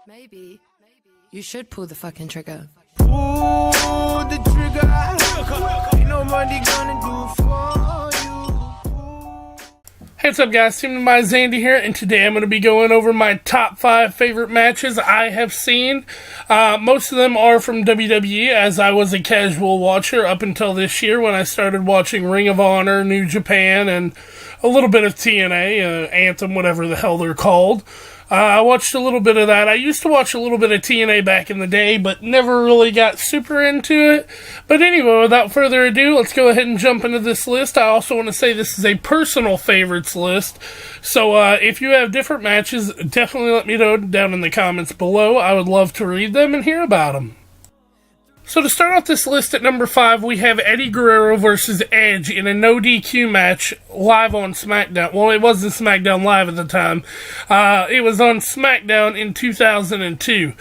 Maybe you should pull the fucking trigger. Pull the trigger. Ain't nobody gonna do for you. Hey, what's up, guys? TeamDemise Andy here, and today I'm going to be going over my top 5 favorite matches I have seen. Most of them are from WWE, as I was a casual watcher up until this year when I started watching Ring of Honor, New Japan, and a little bit of TNA, Anthem, whatever the hell they're called. I watched a little bit of that. I used to watch a little bit of TNA back in the day, but never really got super into it. But anyway, without further ado, let's go ahead and jump into this list. I also want to say this is a personal favorites list. So if you have different matches, definitely let me know down in the comments below. I would love to read them and hear about them. So to start off this list at number 5, we have Eddie Guerrero versus Edge in a no DQ match live on SmackDown. Well, it wasn't SmackDown Live at the time. It was on SmackDown in 2002.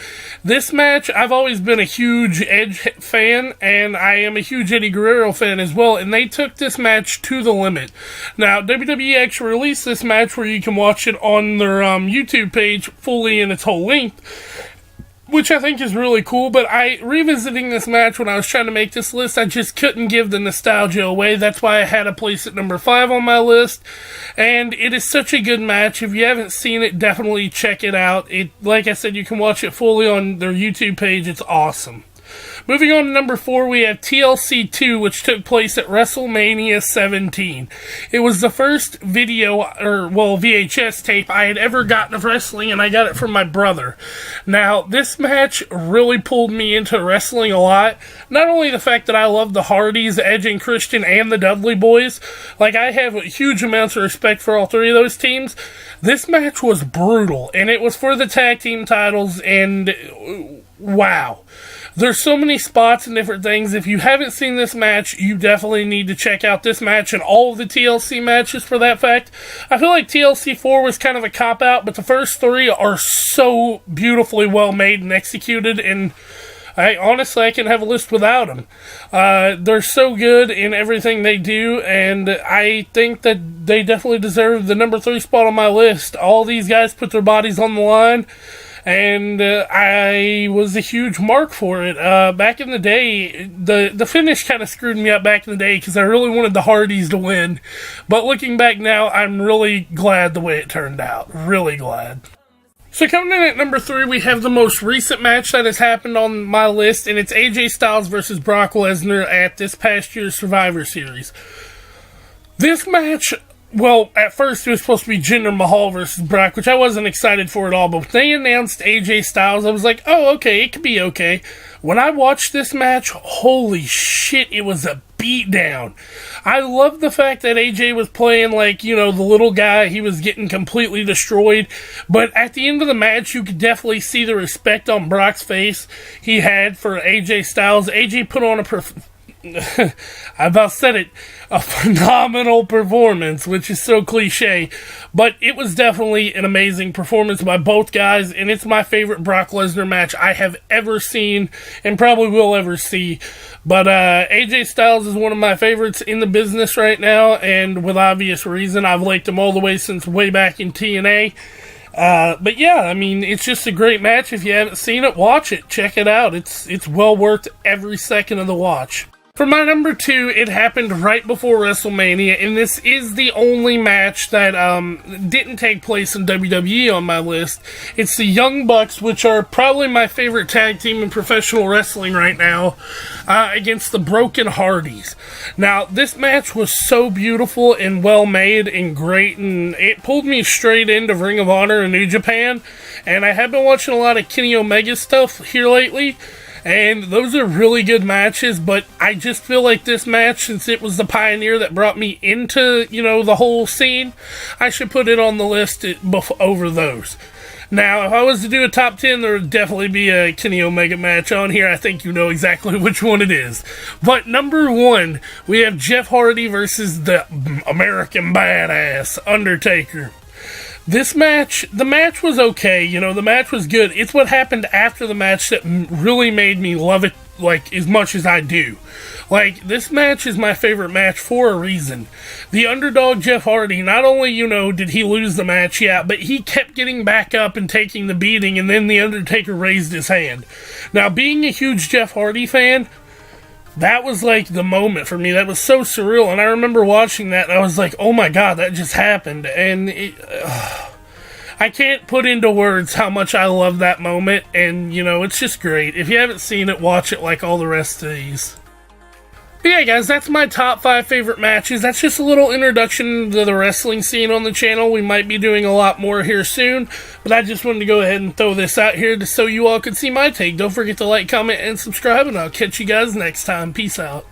This match, I've always been a huge Edge fan, and I am a huge Eddie Guerrero fan as well, and they took this match to the limit. Now, WWE actually released this match where you can watch it on their YouTube page fully in its whole length, which I think is really cool. But revisiting this match when I was trying to make this list, I just couldn't give the nostalgia away. That's why I had a place at number 5 on my list. And it is such a good match. If you haven't seen it, definitely check it out. Like I said, you can watch it fully on their YouTube page. It's awesome. Moving on to number 4, we have TLC 2, which took place at WrestleMania 17. It was the first VHS tape I had ever gotten of wrestling, and I got it from my brother. Now, this match really pulled me into wrestling a lot. Not only the fact that I love the Hardys, Edge and Christian, and the Dudley Boys. Like, I have huge amounts of respect for all 3 of those teams. This match was brutal, and it was for the tag team titles, and wow. There's so many spots and different things. If you haven't seen this match, you definitely need to check out this match and all of the TLC matches for that fact. I feel like TLC 4 was kind of a cop-out, but the first 3 are so beautifully well made and executed, and I can have a list without them. They're so good in everything they do, and I think that they definitely deserve the number 3 spot on my list. All these guys put their bodies on the line, and I was a huge mark for it. Back in the day, the finish kind of screwed me up back in the day because I really wanted the Hardys to win. But looking back now, I'm really glad the way it turned out. Really glad. So coming in at number 3, we have the most recent match that has happened on my list, and it's AJ Styles versus Brock Lesnar at this past year's Survivor Series. This match, well, at first it was supposed to be Jinder Mahal versus Brock, which I wasn't excited for at all, but when they announced AJ Styles, I was like, oh, okay, it could be okay. When I watched this match, holy shit, it was a beatdown. I love the fact that AJ was playing like, the little guy. He was getting completely destroyed, but at the end of the match, you could definitely see the respect on Brock's face he had for AJ Styles. AJ put on I about said it, a phenomenal performance, which is so cliche, but it was definitely an amazing performance by both guys, and it's my favorite Brock Lesnar match I have ever seen, and probably will ever see. But AJ Styles is one of my favorites in the business right now, and with obvious reason. I've liked him all the way since way back in TNA. But yeah, I mean, it's just a great match. If you haven't seen it, watch it. Check it out. It's well worth every second of the watch. For my number 2, it happened right before WrestleMania, and this is the only match that didn't take place in WWE on my list. It's the Young Bucks, which are probably my favorite tag team in professional wrestling right now, against the Broken Hardys. Now, this match was so beautiful and well made and great, and it pulled me straight into Ring of Honor and New Japan, and I have been watching a lot of Kenny Omega stuff here lately. And those are really good matches, but I just feel like this match, since it was the pioneer that brought me into, the whole scene, I should put it on the list over those. Now, if I was to do a top 10, there would definitely be a Kenny Omega match on here. I think you know exactly which one it is. But number 1, we have Jeff Hardy versus the American Badass, Undertaker. This match, the match was okay, the match was good. It's what happened after the match that really made me love it like, as much as I do. Like, this match is my favorite match for a reason. The underdog Jeff Hardy, not only, you know, did he lose the match, yeah, but he kept getting back up and taking the beating, and then the Undertaker raised his hand. Now, being a huge Jeff Hardy fan, that was like the moment for me. That was so surreal, and I remember watching that, and I was like, oh my god, that just happened, and I can't put into words how much I love that moment, and, you know, it's just great. If you haven't seen it, watch it like all the rest of these. But yeah, guys, that's my top 5 favorite matches. That's just a little introduction to the wrestling scene on the channel. We might be doing a lot more here soon, but I just wanted to go ahead and throw this out here just so you all could see my take. Don't forget to like, comment, and subscribe, and I'll catch you guys next time. Peace out.